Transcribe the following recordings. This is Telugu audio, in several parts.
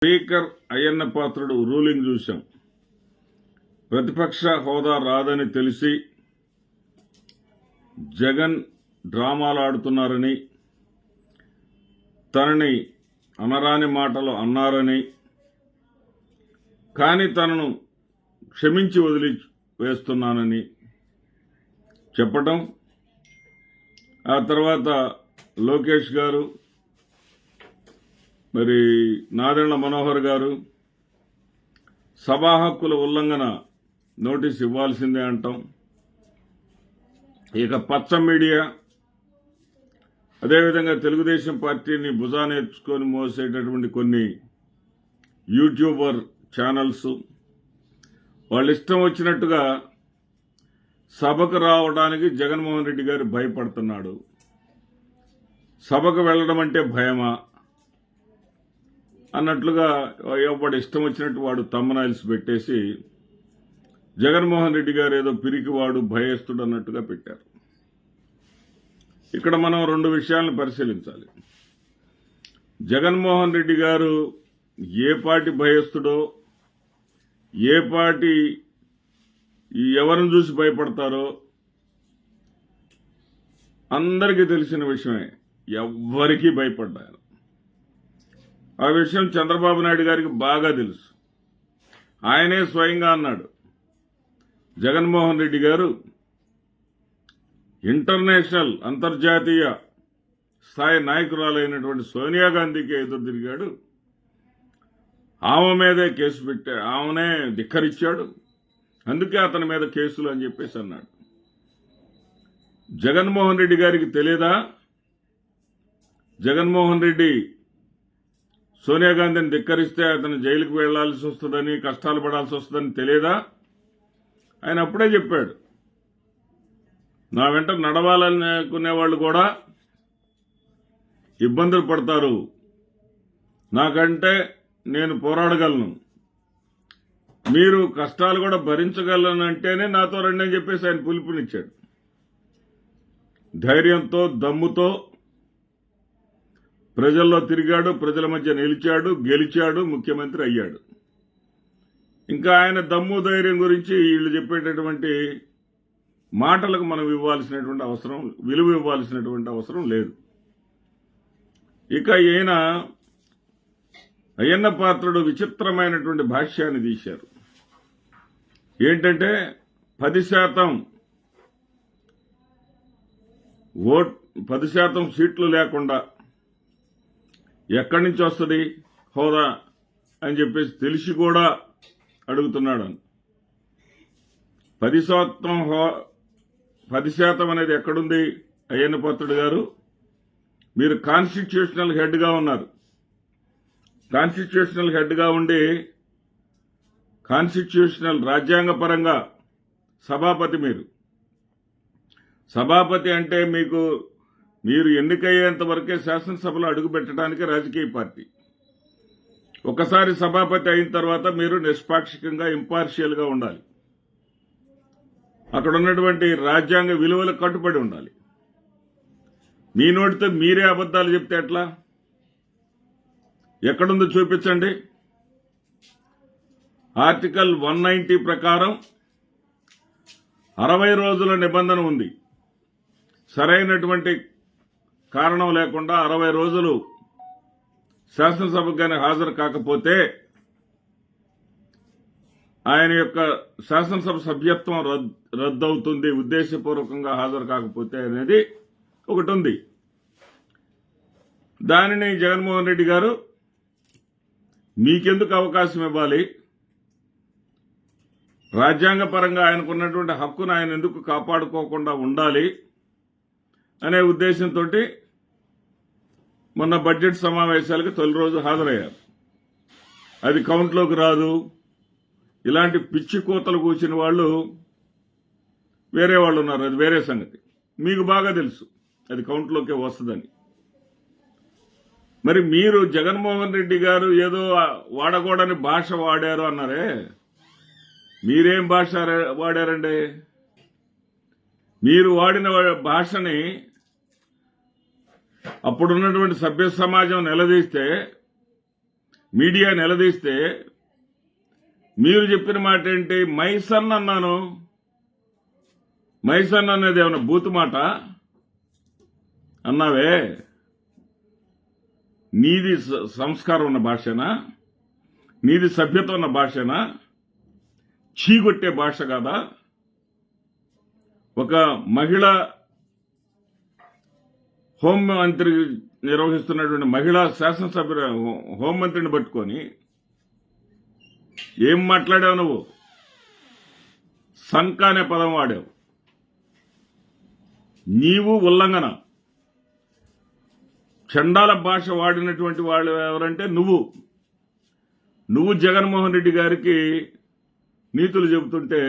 స్పీకర్ అయ్యన్న పాత్రుడు రూలింగ్ చూశాం. ప్రతిపక్ష హోదా రాదని తెలిసి జగన్ డ్రామాలు ఆడుతున్నారని, తనని అనరాని మాటలు అన్నారని, కానీ తనను క్షమించి వదిలి వేస్తున్నానని చెప్పటం. ఆ తర్వాత లోకేష్ గారు, మరి నాదెండ్ల మనోహర్ గారు సభా హక్కుల ఉల్లంఘన నోటీస్ ఇవ్వాల్సిందే అంటాం. ఇక పచ్చ మీడియా, అదేవిధంగా తెలుగుదేశం పార్టీని భుజానేర్చుకొని మోసేటటువంటి కొన్ని యూట్యూబర్ ఛానల్స్ వాళ్ళు ఇష్టం వచ్చినట్టుగా సభకు రావడానికి జగన్మోహన్ రెడ్డి గారు భయపడుతున్నాడు. సభకు వెళ్లడం అంటే భయమా అన్నట్లుగా ఎవడు ఇష్టం వచ్చినట్టు వాడు తమ్మనాయిల్స్ పెట్టేసి జగన్మోహన్ రెడ్డి గారు ఏదో పిరికివాడు, భయస్తుడు అన్నట్టుగా పెట్టారు. ఇక్కడ మనం రెండు విషయాలను పరిశీలించాలి. జగన్మోహన్ రెడ్డి గారు ఏ పార్టీ భయస్తుడో, ఏ పార్టీ ఎవరిని చూసి భయపడతారో అందరికీ తెలిసిన విషయమే. ఎవ్వరికీ భయపడ్డారు. ఆ విషయం చంద్రబాబు నాయుడు గారికి బాగా తెలుసు. ఆయనే స్వయంగా అన్నాడు, జగన్మోహన్ రెడ్డి గారు ఇంటర్నేషనల్ అంతర్జాతీయ స్థాయి నాయకురాలైనటువంటి సోనియా గాంధీకి ఎదురు తిరిగాడు, ఆమె మీదే కేసు పెట్టాడు, ఆమెనే ధిక్కరించాడు, అందుకే అతని మీద కేసులు అని చెప్పేసి అన్నాడు. జగన్మోహన్ రెడ్డి గారికి తెలియదా జగన్మోహన్ రెడ్డి సోనియా గాంధీని ధిక్కరిస్తే అతను జైలుకు వెళ్లాల్సి వస్తుందని, కష్టాలు పడాల్సి వస్తుందని తెలియదా? ఆయన అప్పుడే చెప్పాడు, నా వెంట నడవాలనుకునే వాళ్ళు కూడా ఇబ్బందులు పడతారు, నాకంటే నేను పోరాడగలను, మీరు కష్టాలు కూడా భరించగలనంటేనే నాతో రండి అని చెప్పేసి ఆయన పిలుపునిచ్చాడు. ధైర్యంతో, దమ్ముతో ప్రజల్లో తిరిగాడు, ప్రజల మధ్య నిలిచాడు, గెలిచాడు, ముఖ్యమంత్రి అయ్యాడు. ఇంకా ఆయన దమ్ము ధైర్యం గురించి వీళ్ళు చెప్పేటటువంటి మాటలకు మనం విలువ ఇవ్వాల్సినటువంటి అవసరం లేదు. ఇక ఈయన అయ్యన్న పాత్రుడు విచిత్రమైనటువంటి భాష్యాన్ని తీశారు. ఏంటంటే 10% సీట్లు లేకుండా ఎక్కడి నుంచి వస్తుంది హోదా అని చెప్పేసి తెలిసి కూడా అడుగుతున్నాడు. 10% అనేది ఎక్కడుంది అయ్యన్న పాత్రుడు గారు? మీరు కాన్స్టిట్యూషనల్ హెడ్గా ఉన్నారు. కాన్స్టిట్యూషనల్ హెడ్గా ఉండి కాన్స్టిట్యూషనల్ రాజ్యాంగపరంగా సభాపతి. మీరు సభాపతి అంటే మీరు ఎన్నికయ్యేంత వరకే శాసనసభలో అడుగుపెట్టడానికి రాజకీయ పార్టీ. ఒకసారి సభాపతి అయిన తర్వాత మీరు నిష్పాక్షికంగా, ఇంపార్షియల్గా ఉండాలి. అక్కడ ఉన్నటువంటి రాజ్యాంగ విలువలకు కట్టుబడి ఉండాలి. మీ నోటితో మీరే అబద్దాలు చెప్తే ఎట్లా? ఎక్కడుందో చూపించండి. ఆర్టికల్ 190 ప్రకారం 60 రోజుల నిబంధన ఉంది. సరైనటువంటి కారణం లేకుండా 60 రోజులు శాసనసభకు కానీ హాజరు కాకపోతే ఆయన యొక్క శాసనసభ సభ్యత్వం రద్దవుతుంది, ఉద్దేశపూర్వకంగా హాజరు కాకపోతే అనేది ఒకటి ఉంది. దానిని జగన్మోహన్ రెడ్డి గారు మీకెందుకు అవకాశం ఇవ్వాలి, రాజ్యాంగపరంగా ఆయనకున్నటువంటి హక్కును ఆయన ఎందుకు కాపాడుకోకుండా ఉండాలి అనే ఉద్దేశంతో మొన్న బడ్జెట్ సమావేశాలకు తొలి రోజు హాజరయ్యారు. అది కౌంట్లోకి రాదు. ఇలాంటి పిచ్చి కూతలు కూర్చిన వాళ్ళు వేరే వాళ్ళు ఉన్నారు, అది వేరే సంగతి. మీకు బాగా తెలుసు అది కౌంట్లోకే వస్తుందని. మరి మీరు జగన్మోహన్ రెడ్డి గారు ఏదో వాడకూడని భాష వాడారు అన్నారే, మీరేం భాష వాడారండి? మీరు వాడిన భాషని అప్పుడున్నటువంటి సభ్య సమాజం నిలదీస్తే మీడియా నిలదీస్తే మీరు చెప్పిన మాట ఏంటి? మైసన్ అన్నాను. మైసన్ అనేది ఏమన్నా బూతు మాట అన్నావే? నీది సంస్కారం ఉన్న భాషనా? నీది సభ్యత ఉన్న భాషనా? చీగొట్టే భాష కాదా? ఒక మహిళ హోంమంత్రి నిర్వహిస్తున్నటువంటి మహిళా శాసనసభ్యుల హోంమంత్రిని పట్టుకొని ఏం మాట్లాడావు నువ్వు? సంక అనే పదం వాడావు. నీవు ఉల్లంఘన. చండాల భాష వాడినటువంటి వాళ్ళు ఎవరంటే నువ్వు జగన్మోహన్ రెడ్డి గారికి నీతులు చెబుతుంటే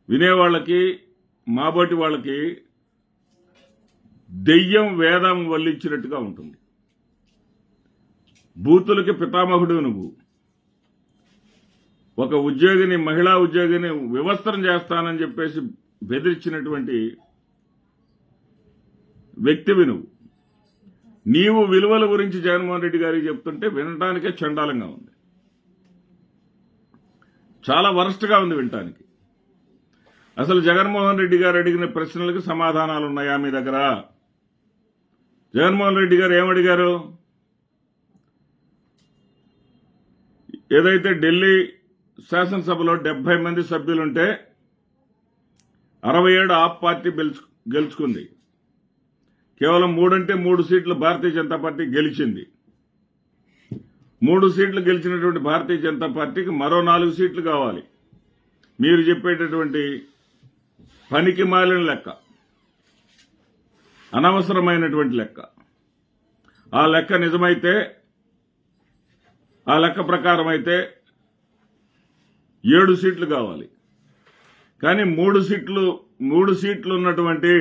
వినేవాళ్ళకి, మాబోటి వాళ్ళకి దెయ్యం వేదం వల్లించినట్టుగా ఉంటుంది. బూతులకి పితామహుడు నువ్వు. ఒక ఉద్యోగిని, మహిళా ఉద్యోగిని వివస్త్రం చేస్తానని చెప్పేసి బెదిరించినటువంటి వ్యక్తివి నువ్వు. నీవు విలువల గురించి జగన్మోహన్ రెడ్డి గారికి చెప్తుంటే వినటానికే చండాలంగా ఉంది. చాలా వరస్ట్గా ఉంది వినటానికి. అసలు జగన్మోహన్ రెడ్డి గారు అడిగిన ప్రశ్నలకు సమాధానాలు ఉన్నాయా మీ దగ్గర? జగన్మోహన్ రెడ్డి గారు ఏమడిగారు? ఏదైతే ఢిల్లీ శాసనసభలో 70 మంది సభ్యులుంటే 67 ఆప్ పార్టీ గెలుచుకుంది. కేవలం 3 అంటే 3 సీట్లు భారతీయ జనతా పార్టీ గెలిచింది. 3 సీట్లు గెలిచినటువంటి భారతీయ జనతా పార్టీకి మరో 4 సీట్లు కావాలి. మీరు చెప్పేటటువంటి పనికి మాలిన లెక్క, అనవసరమైనటువంటి లెక్క. ఆ లెక్క నిజమైతే, ఆ లెక్క ప్రకారం అయితే 7 సీట్లు కావాలి. కానీ 3 సీట్లు ఉన్నటువంటి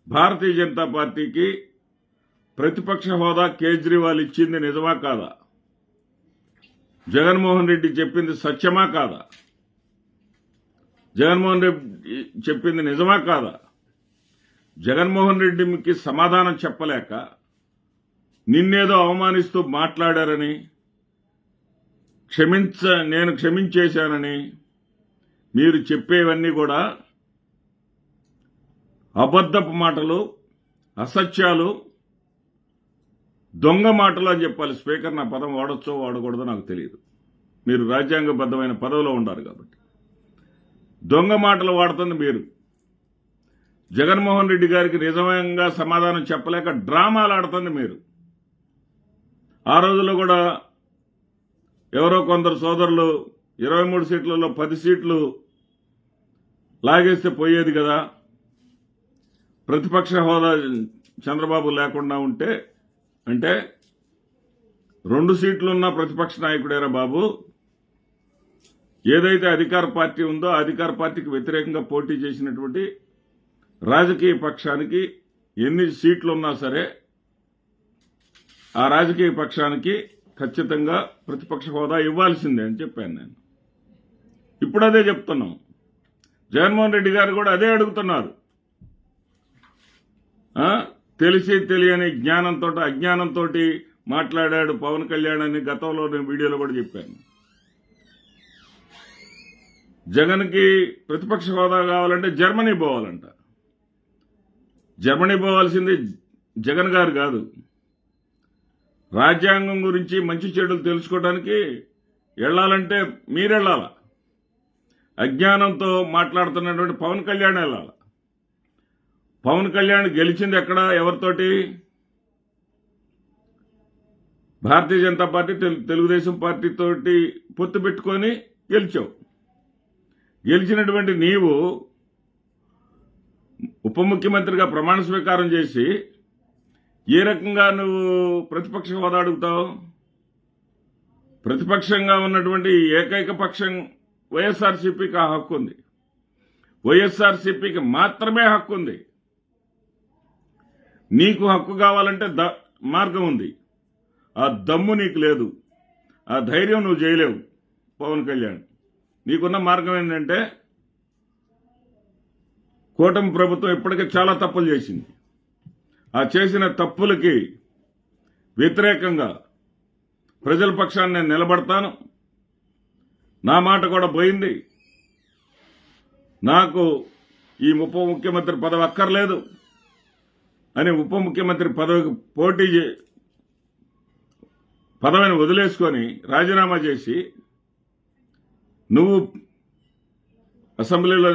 భారతీయ జనతా పార్టీకి ప్రతిపక్ష హోదా కేజ్రీవాల్ ఇచ్చింది నిజమా కాదా? జగన్మోహన్ రెడ్డి చెప్పింది సత్యమా కాదా? జగన్మోహన్ రెడ్డి చెప్పింది నిజమా కాదా? జగన్మోహన్ రెడ్డికి సమాధానం చెప్పలేక నిన్నేదో అవమానిస్తూ మాట్లాడారని, నేను క్షమించేశానని మీరు చెప్పేవన్నీ కూడా అబద్ధపు మాటలు, అసత్యాలు, దొంగ మాటలు అని చెప్పాలి. స్పీకర్ నా పదం వాడొచ్చో వాడకూడదో నాకు తెలియదు. మీరు రాజ్యాంగబద్ధమైన పదవిలో ఉండారు కాబట్టి. దొంగ మాటలు వాడుతుంది మీరు. జగన్మోహన్ రెడ్డి గారికి నిజంగా సమాధానం చెప్పలేక డ్రామాలు ఆడుతుంది మీరు. ఆ రోజుల్లో కూడా ఎవరో కొందరు సోదరులు 23 సీట్లలో 10 సీట్లు లాగేస్తే పోయేది కదా, ప్రతిపక్ష హోదా చంద్రబాబు లేకుండా ఉంటే అంటే 2 సీట్లున్న ప్రతిపక్ష నాయకుడేరా బాబు. ఏదైతే అధికార పార్టీ ఉందో ఆ అధికార పార్టీకి వ్యతిరేకంగా పోటీ చేసినటువంటి రాజకీయ పక్షానికి ఎన్ని సీట్లున్నా సరే ఆ రాజకీయ పక్షానికి ఖచ్చితంగా ప్రతిపక్ష హోదా ఇవ్వాల్సిందే అని చెప్పాను నేను. ఇప్పుడు అదే చెప్తున్నాం. జగన్మోహన్ రెడ్డి గారు కూడా అదే అడుగుతున్నారు. తెలిసి తెలియని జ్ఞానంతో అజ్ఞానంతో మాట్లాడాడు పవన్ కళ్యాణ్ అని గతంలో నేను వీడియోలో కూడా చెప్పాను. జగన్కి ప్రతిపక్ష హోదా కావాలంటే జర్మనీ పోవాలంట. జర్మనీ పోవాల్సింది జగన్ గారు కాదు. రాజ్యాంగం గురించి మంచి చెడులు తెలుసుకోవడానికి వెళ్ళాలంటే మీరెళ్ళాల. అజ్ఞానంతో మాట్లాడుతున్నటువంటి పవన్ కళ్యాణ్ వెళ్ళాల. పవన్ కళ్యాణ్ గెలిచింది ఎక్కడ, ఎవరితోటి? భారతీయ జనతా పార్టీ, తెలుగుదేశం పార్టీతోటి పొత్తు పెట్టుకొని గెలిచావు. గెలిచినటువంటి నీవు ఉప ముఖ్యమంత్రిగా ప్రమాణ స్వీకారం చేసి ఏ రకంగా నువ్వు ప్రతిపక్ష హోదా అడుగుతావు? ప్రతిపక్షంగా ఉన్నటువంటి ఏకైక పక్షం వైఎస్ఆర్సీపీకి ఆ హక్కు ఉంది. వైఎస్ఆర్సీపీకి మాత్రమే హక్కు ఉంది. నీకు హక్కు కావాలంటే మార్గం ఉంది. ఆ దమ్ము నీకు లేదు, ఆ ధైర్యం నువ్వు చేయలేవు పవన్ కళ్యాణ్. నీకున్న మార్గం ఏంటంటే కూటమి ప్రభుత్వం ఇప్పటికే చాలా తప్పులు చేసింది. ఆ చేసిన తప్పులకి వ్యతిరేకంగా ప్రజల పక్షాన్ని నేను నిలబడతాను, నా మాట కూడా పోయింది, నాకు ఈ ఉప ముఖ్యమంత్రి పదవి అక్కర్లేదు అని ఉప ముఖ్యమంత్రి పదవికి పదవిని వదిలేసుకొని రాజీనామా చేసి నువ్వు అసెంబ్లీలో